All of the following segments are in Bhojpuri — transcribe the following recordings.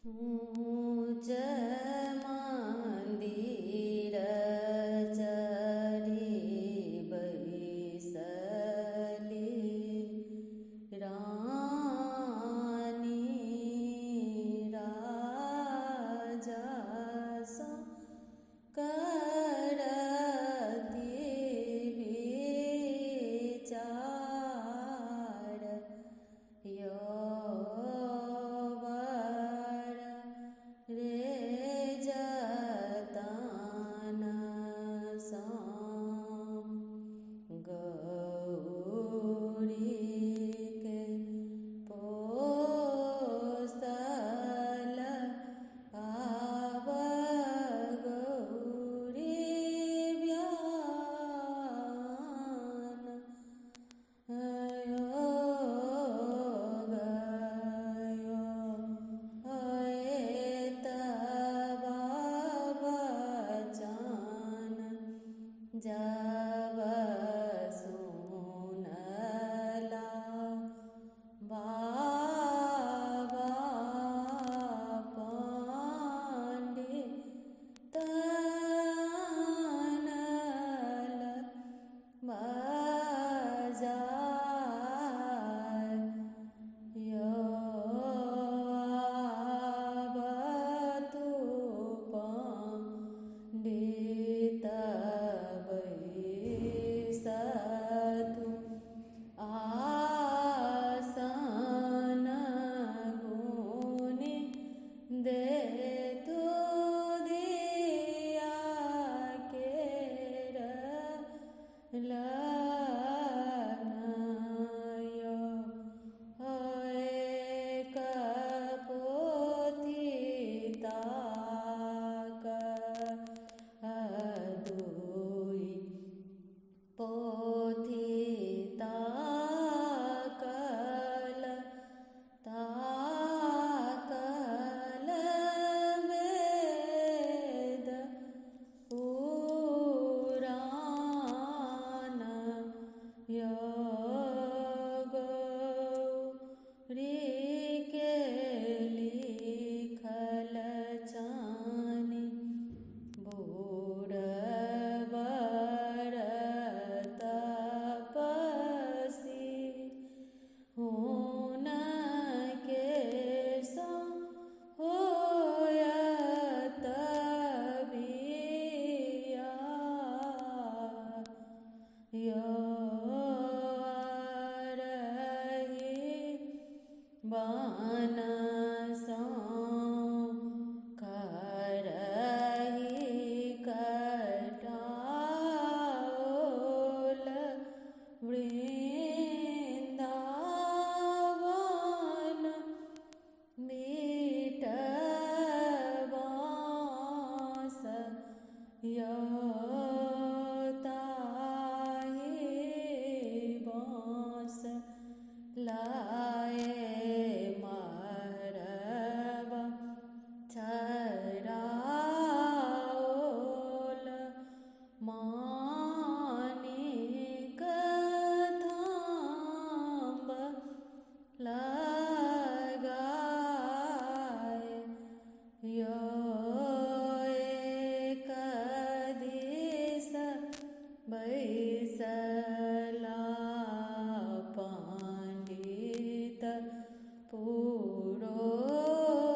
ऊँच मंदिर चढ़ी बैसली रानी राजा सा करती विचार यौवन रे जतन साम गौरी के पोसल आव गौरी ब्यान जब सुनला बाबा पंडित नल बाजार यो आब तू पंडित बैसतु आसन गुनि देतु दिया केर लग्नयो एक पोथी ताक दुई पोथी ताकल वेद पुराण गौरी के लिखल चानि बूढ़ बर तपसी हुनके संग होयत बियाह यो रही बनसों करही कटाओल वृंदावन मीटबांस यो ताहि बांस लाए मरबा छराओल मानिक थांब लगाए यो एक दिस बैसला पंडित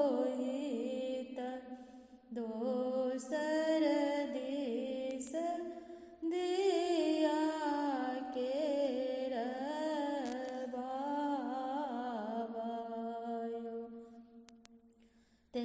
पुरोहित दोसर दिस दिया केर बाबायो ते